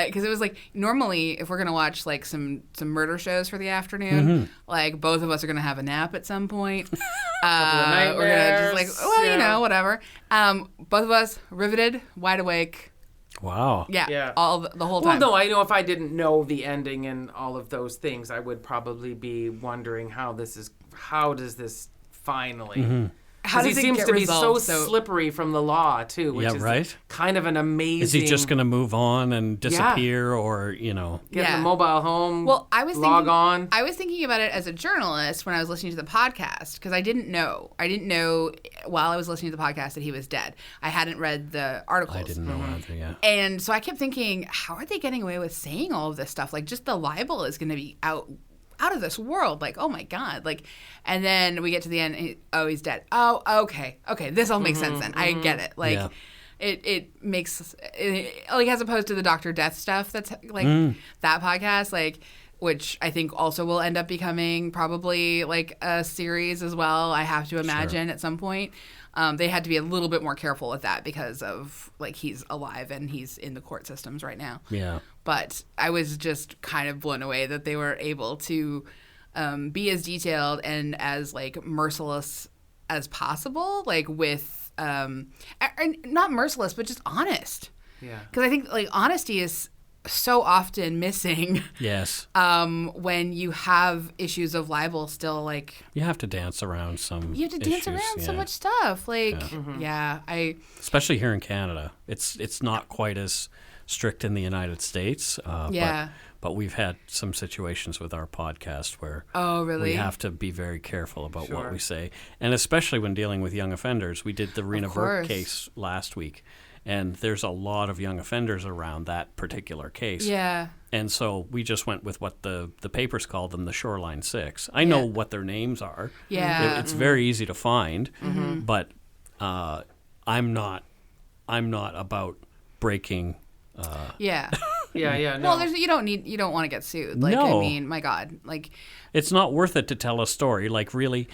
Because it was like, normally, if we're going to watch, like, some murder shows for the afternoon, like, both of us are going to have a nap at some point. We're going to just, like, well, you know, whatever. Both of us riveted, wide awake. Wow. Yeah. All the whole time. Well, no, I know if I didn't know the ending and all of those things, I would probably be wondering how does this finally... How does he it seems get to be so resolved? slippery from the law, too, which Yeah, is right? kind of an amazing... Is he just going to move on and disappear or, you know? Get Yeah. the mobile home, Well, I was log thinking, on? I was thinking about it as a journalist when I was listening to the podcast because I didn't know. I didn't know while I was listening to the podcast that he was dead. I hadn't read the articles. I didn't know either, yeah. And so I kept thinking, how are they getting away with saying all of this stuff? Like, just the libel is going to be out of this world. Like, oh my God. Like, and then we get to the end. And he's dead. Oh, okay. This all makes sense then. I get it. Like, Yeah. it makes, like, as opposed to the Dr. Death stuff that's like that podcast, like, which I think also will end up becoming probably like a series as well. I have to imagine at some point. They had to be a little bit more careful with that because of, like, he's alive and he's in the court systems right now. Yeah. But I was just kind of blown away that they were able to be as detailed and as, like, merciless as possible, like, with, and not merciless, but just honest. Yeah. Because I think, like, honesty is so often missing Yes. when you have issues of libel still, like... You have to dance around some You have to dance issues, around so yeah. much stuff. Like, Especially here in Canada. It's not quite as strict in the United States. But we've had some situations with our podcast where Oh, really? we have to be very careful about what we say. And especially when dealing with young offenders. We did the Rena Burke course. case last week. And there's a lot of young offenders around that particular case. Yeah. And so we just went with what the papers call them, the Shoreline Six. I know what their names are. Yeah. It's very easy to find, but I'm not about breaking. Yeah. Yeah, no. Well, you don't want to get sued. Like, No. I mean, my God. Like, It's not worth it to tell a story. Like, really,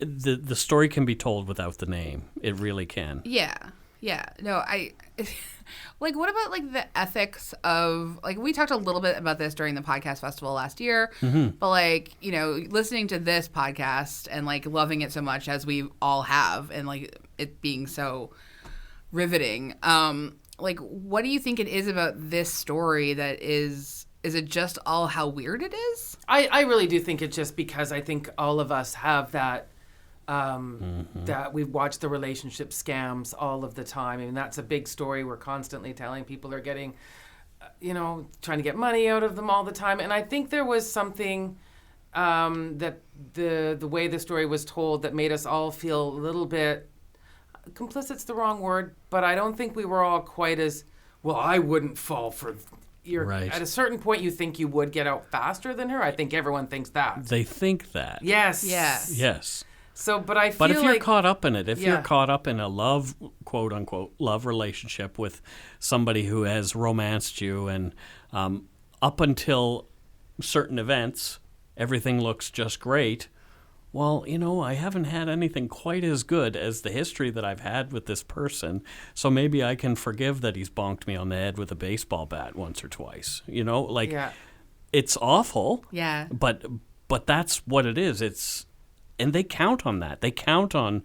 the story can be told without the name. It really can. yeah. No, like, what about, like, the ethics of, like, we talked a little bit about this during the podcast festival last year, but, like, you know, listening to this podcast and, like, loving it so much as we all have and, like, it being so riveting, like, what do you think it is about this story that is it just all how weird it is? I really do think it's just because I think all of us have that that we've watched the relationship scams all of the time. I mean, that's a big story we're constantly telling. People are getting, trying to get money out of them all the time. And I think there was something that the way the story was told that made us all feel a little bit, complicit's the wrong word, but I don't think we were all quite as, well, I wouldn't fall for... Right. At a certain point, you think you would get out faster than her. I think everyone thinks that. They think that. Yes. Yes. So, but I feel But if you're like... caught up in it, if Yeah. you're caught up in a love, quote unquote, love relationship with somebody who has romanced you and up until certain events, everything looks just great. Well, I haven't had anything quite as good as the history that I've had with this person. So maybe I can forgive that he's bonked me on the head with a baseball bat once or twice. Yeah. It's awful. Yeah. But that's what it is. and they count on that. They count on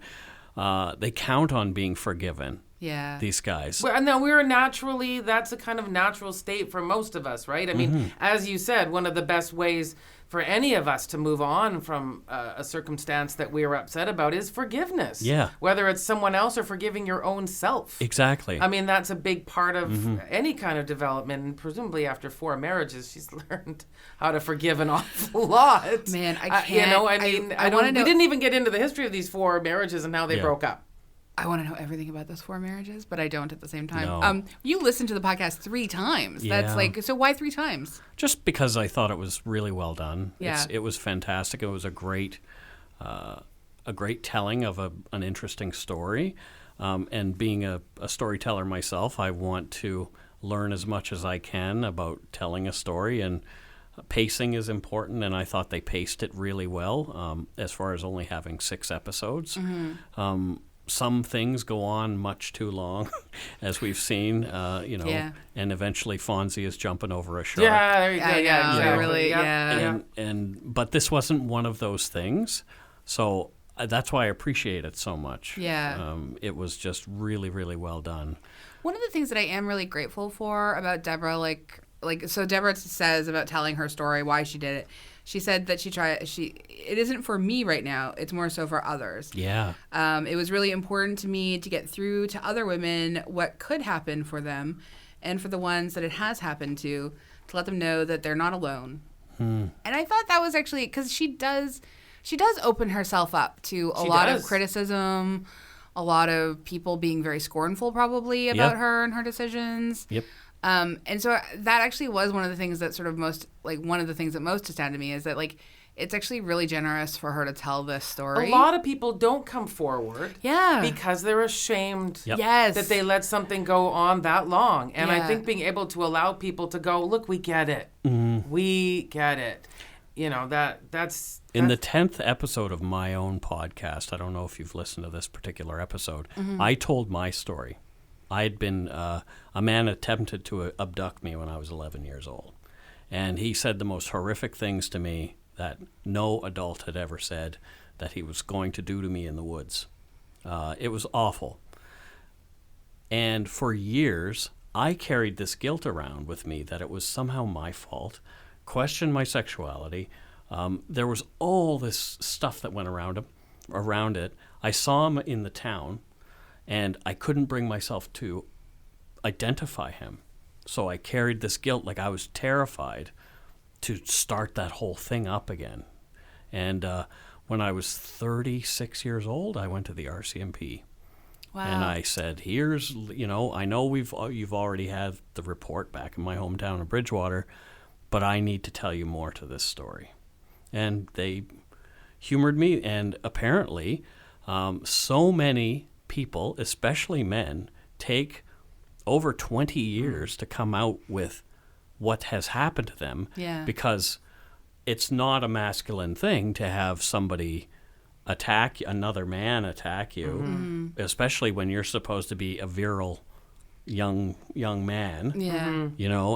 being forgiven. Yeah. These guys. Well, and then that's a kind of natural state for most of us, right? I mean, as you said, one of the best ways for any of us to move on from a circumstance that we are upset about is forgiveness. Yeah. Whether it's someone else or forgiving your own self. Exactly. I mean, that's a big part of any kind of development. And presumably after 4 marriages, she's learned how to forgive an awful lot. Man, I can't. We didn't even get into the history of these 4 marriages and how they broke up. I want to know everything about those 4 marriages, but I don't at the same time. No. You listened to the podcast 3 times. Yeah. That's like, so why 3 times? Just because I thought it was really well done. Yeah. It was fantastic. It was a great telling of an interesting story. And being a storyteller myself, I want to learn as much as I can about telling a story, and pacing is important, and I thought they paced it really well, as far as only having 6 episodes. Some things go on much too long, as we've seen, and eventually Fonzie is jumping over a shark. Yeah, there you go. But this wasn't one of those things, so that's why I appreciate it so much. Yeah. It was just really, really well done. One of the things that I am really grateful for about Deborah, so Deborah says about telling her story, why she did it. She said that it isn't for me right now. It's more so for others. Yeah. It was really important to me to get through to other women what could happen for them, and for the ones that it has happened to let them know that they're not alone. And I thought that was actually, because she does open herself up to a lot of criticism, a lot of people being very scornful probably about her and her decisions. Yep. And so that actually was one of the things that one of the things that most astounded me is that it's actually really generous for her to tell this story. A lot of people don't come forward. Yeah. Because they're ashamed Yes. that they let something go on that long. And I think being able to allow people to go, look, we get it. We get it. That's in the 10th episode of my own podcast, I don't know if you've listened to this particular episode, I told my story. I had been, a man attempted to abduct me when I was 11 years old. And he said the most horrific things to me that no adult had ever said that he was going to do to me in the woods. It was awful. And for years, I carried this guilt around with me that it was somehow my fault, questioned my sexuality. There was all this stuff that went around it. I saw him in the town, and I couldn't bring myself to identify him. So I carried this guilt, like I was terrified to start that whole thing up again. And when I was 36 years old, I went to the RCMP. Wow. And I said, here's, I know you've already had the report back in my hometown of Bridgewater, but I need to tell you more to this story. And they humored me, and apparently so many people, especially men, take over 20 years to come out with what has happened to them, because it's not a masculine thing to have somebody another man attack you, especially when you're supposed to be a virile young man,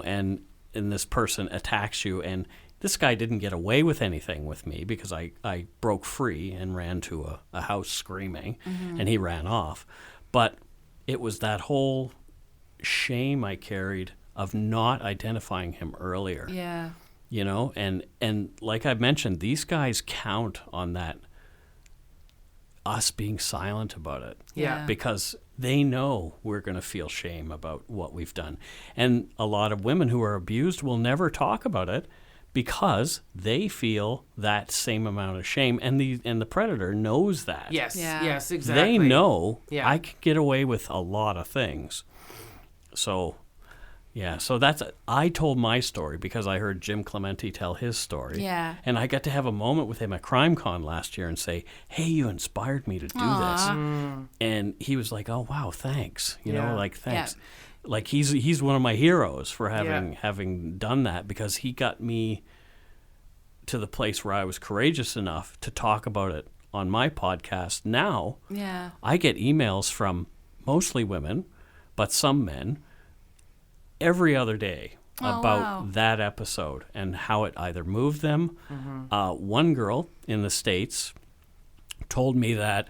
and this person attacks you. And this guy didn't get away with anything with me because I broke free and ran to a house screaming, and he ran off. But it was that whole shame I carried of not identifying him earlier. Yeah. And like I mentioned, these guys count on that, us being silent about it. Yeah. Because they know we're going to feel shame about what we've done. And a lot of women who are abused will never talk about it because they feel that same amount of shame, and the predator knows that. Yes, Yeah. yes, exactly. They know Yeah. I can get away with a lot of things. So, so I told my story because I heard Jim Clemente tell his story. Yeah. And I got to have a moment with him at CrimeCon last year and say, hey, you inspired me to do this. And he was like, oh, wow, thanks. Thanks. Yeah. Like he's one of my heroes for having done that, because he got me to the place where I was courageous enough to talk about it on my podcast. Now, I get emails from mostly women, but some men, every other day about that episode and how it either moved them. One girl in the States told me that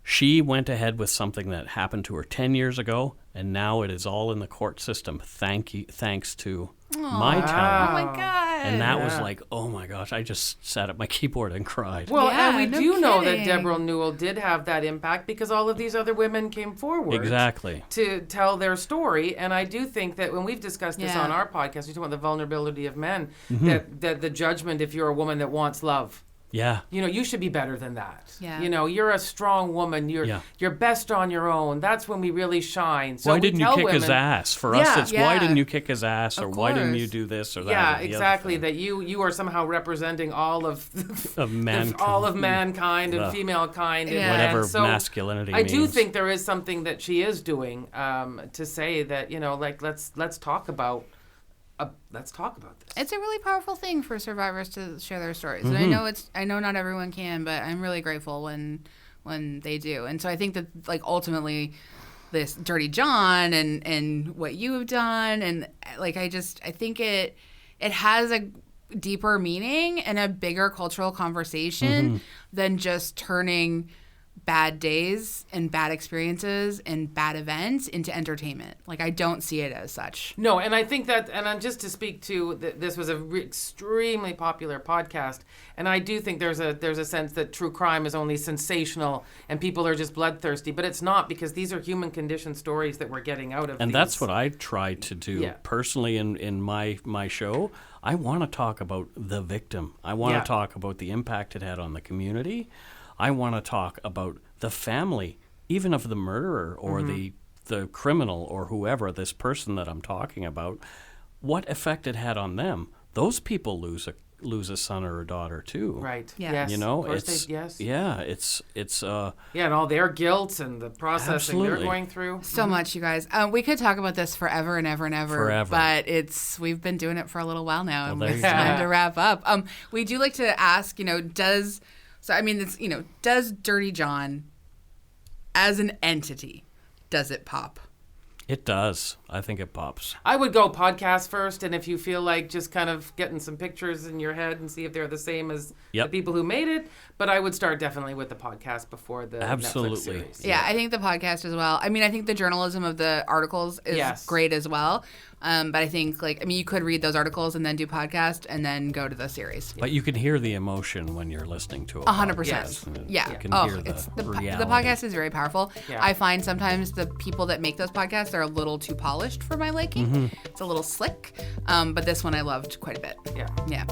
she went ahead with something that happened to her 10 years ago, and now it is all in the court system. Thanks to my Oh telling. my God. And that was like, oh my gosh, I just sat at my keyboard and cried. Well, Yeah, and we no do know that kidding. Deborah Newell did have that impact because all of these other women came forward. Exactly. To tell their story. And I do think that when we've discussed this Yeah. on our podcast, we talk about the vulnerability of men, Mm-hmm. that the judgment if you're a woman that wants love. Yeah. You know, you should be better than that. Yeah. You know, you're a strong woman. Yeah. You're best on your own. That's when we really shine. So Why we didn't you tell kick his women, ass? For us, Yeah. it's why Yeah. didn't you kick his ass, or Of why didn't you course. do this or that? Yeah, or the other exactly. thing. That you are somehow representing all of Of mankind. all of mankind and The- female kind. And Yeah. Whatever and so masculinity I do means. think there is something that she is doing to say that, you know, like let's talk about this. It's a really powerful thing for survivors to share their stories. Mm-hmm. And I know not everyone can, but I'm really grateful when they do. And so I think that, like, ultimately this Dirty John and what you have done, and like I think it has a deeper meaning and a bigger cultural conversation than just turning bad days and bad experiences and bad events into entertainment. Like, I don't see it as such. No, and I think that, and just to speak to, this was a extremely popular podcast, and I do think there's a sense that true crime is only sensational and people are just bloodthirsty, but it's not, because these are human condition stories that we're getting out of And these. that's what I try to do Yeah. personally in my show. I want to talk about the victim. I want Yeah. to talk about the impact it had on the community. I want to talk about the family, even of the murderer or the criminal or whoever, this person that I'm talking about, what effect it had on them. Those people lose a son or a daughter too. Right. Yeah. Yes. You know, Of course it's yes. yeah, it's Yeah, and all their guilt and the processing they're Absolutely. going through. So much, you guys. We could talk about this forever and ever and ever. Forever. But we've been doing it for a little while now, and Well, there it's you go. time to wrap up. We do like to ask, does Dirty John, as an entity, does it pop? It does. I think it pops. I would go podcast first, and if you feel like just kind of getting some pictures in your head and see if they're the same as Yep. the people who made it, but I would start definitely with the podcast before the Absolutely. Netflix series. Yeah, I think the podcast as well. I mean, I think the journalism of the articles is Yes. great as well. But I think, you could read those articles and then do podcast and then go to the series. But you can hear the emotion when you're listening to it. 100%. Yeah. You can Oh, hear the reality. the podcast is very powerful. Yeah. I find sometimes the people that make those podcasts are a little too polished for my liking. Mm-hmm. It's a little slick. But this one I loved quite a bit. Yeah. Yeah.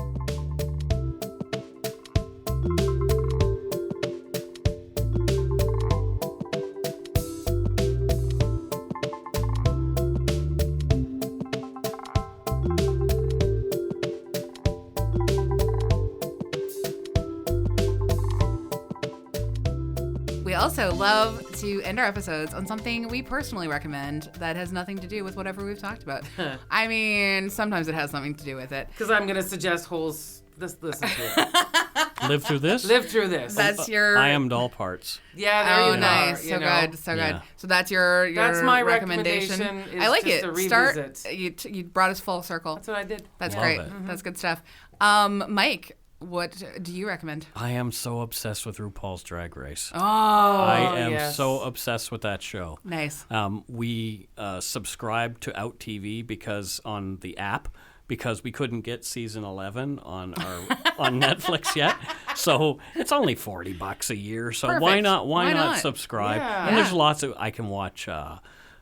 We also love to end our episodes on something we personally recommend that has nothing to do with whatever we've talked about. I mean, sometimes it has something to do with it. Because I'm going to suggest holes. Listen to it. Live through this? Live through this. That's your. I am all parts. Yeah, there Oh, you nice. are. So you know. good. So Yeah. good. So that's your That's my recommendation. recommendation, is I like just it. to Start. revisit. You brought us full circle. That's what I did. That's Love great. it. That's good stuff. Mike, what do you recommend? I am so obsessed with RuPaul's Drag Race. Oh, I am yes. so obsessed with that show. nice. We subscribed to Out TV because on the app because we couldn't get season 11 on Netflix yet. So it's only $40 a year. So why Perfect. not? Why Why not not? subscribe? Yeah. And there's Yeah. lots of I can watch.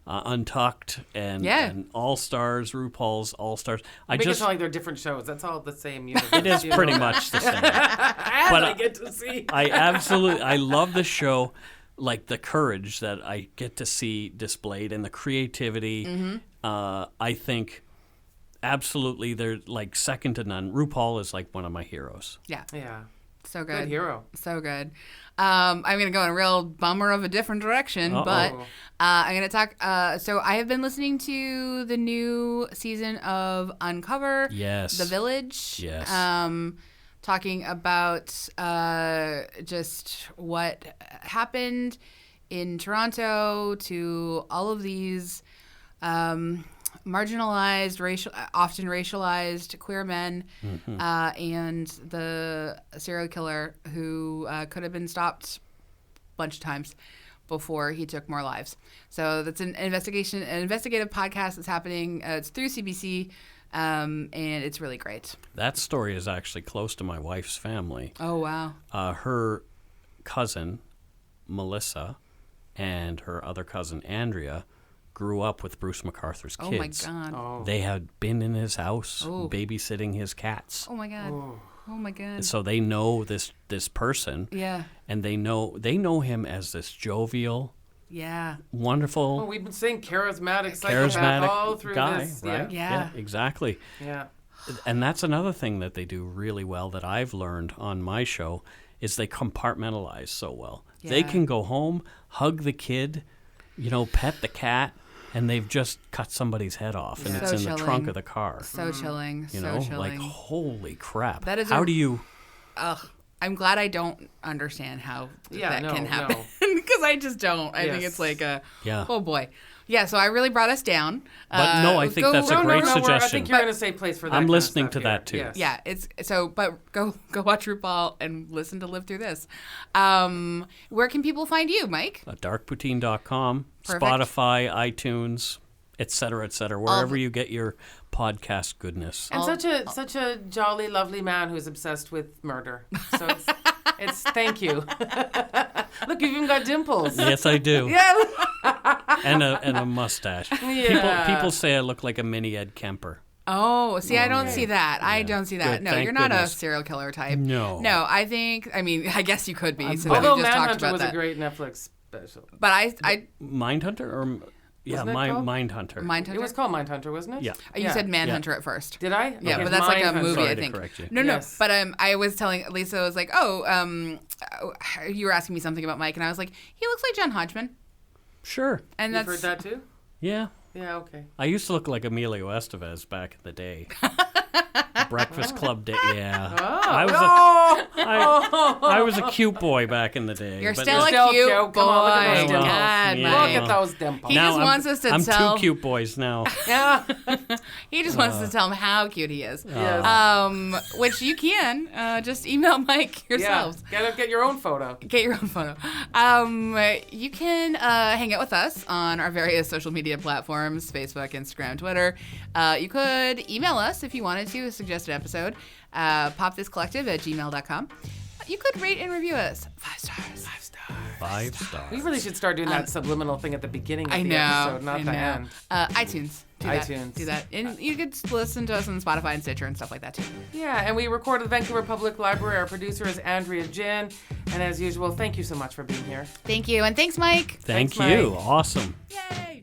Untucked and, Yeah. and All Stars, RuPaul's All Stars. I Make it just sound like they're different shows. That's all the same universe. it is you know? pretty much the same. And but I get to see. I love the show, like the courage that I get to see displayed and the creativity. Mm-hmm. I think absolutely they're like second to none. RuPaul is like one of my heroes. Yeah. Yeah. So Good good. hero. So good. I'm going to go in a real bummer of a different direction, Uh-oh. but I'm going to talk. So I have been listening to the new season of Uncover. Yes. The Village. Yes. Talking about just what happened in Toronto to all of these marginalized, often racialized queer men, and the serial killer who could have been stopped a bunch of times before he took more lives. So that's an investigative podcast that's happening. It's through CBC, and it's really great. That story is actually close to my wife's family. Oh, wow. Her cousin, Melissa, and her other cousin, Andrea, grew up with Bruce MacArthur's kids. Oh, my God. Oh. They had been in his house babysitting his cats. Oh, my God. Oh, my God. So they know this person. Yeah. And they know him as this jovial, Yeah. wonderful, Well, we've been saying charismatic psychopath all through guy, this. right? Yeah. Exactly. Yeah. And that's another thing that they do really well that I've learned on my show is they compartmentalize so well. They Yeah. can go home, hug the kid, pet the cat, and they've just cut somebody's head off, and So it's in the trunk chilling. of the car. So chilling. You So know, chilling. like, holy crap. That is How a- do you... Ugh. I'm glad I don't understand how that no, can happen. Because I just don't. I think Yes. it's like Yeah. oh boy. Yeah, so I really brought us down. But no, I think that's a great I suggestion. think you're in a safe place for that. I'm kind of listening stuff to here. that, too. Yes. Yeah, it's so. But go watch RuPaul and listen to Live Through This. Where can people find you, Mike? darkpoutine.com, Perfect. Spotify, iTunes, et cetera, wherever you get your podcast goodness. And such a jolly, lovely man who's obsessed with murder. So it's thank you. Look, you've even got dimples. Yes, I do. Yeah. And a mustache. Yeah. People say I look like a mini Ed Kemper. Oh, see, I don't see that. I don't see that. Good, No, thank you're not goodness. a serial killer type. No. No, I guess you could be. Since Although we just talked Manhunter about was that. a great Netflix special. But I Mindhunter or Wasn't it called? Mindhunter. Mindhunter. It was called Mindhunter, wasn't it? Yeah. You said Manhunter at first. Did I? Yeah, Okay, but that's like a Mindhunter. movie, Sorry I to think. correct you. No, Yes. but I was telling Lisa, I was like, you were asking me something about Mike, and I was like, he looks like John Hodgman, Sure. and You've that's heard that too? Yeah. Yeah, okay. I used to look like Emilio Estevez back in the day. Breakfast Club day. Yeah. I was a cute boy back in the day. You're but still now- a Still cute cute. boy. Come on, look at those dimples. God, Yeah. Mike. Look at those dimples. He just wants us to I'm tell. two cute boys now. Yeah. He just wants to tell him how cute he is. Yes. Which you can just email Mike yourselves. Yeah. Get your own photo. Get your own photo. You can hang out with us on our various social media platforms, Facebook, Instagram, Twitter. You could email us if you wanted to, suggest an episode, popthiscollective@gmail.com. You could rate and review us. 5 stars. 5 stars. 5 stars. We really should start doing that subliminal thing at the beginning of I the know. episode, not I the know. end. iTunes. Do that. iTunes. Do that. And you could listen to us on Spotify and Stitcher and stuff like that too. Yeah, and we record at the Vancouver Public Library. Our producer is Andrea Gin. And as usual, thank you so much for being here. Thank you. And thanks, Mike. Thank Thanks, you. Mike. Awesome. Yay.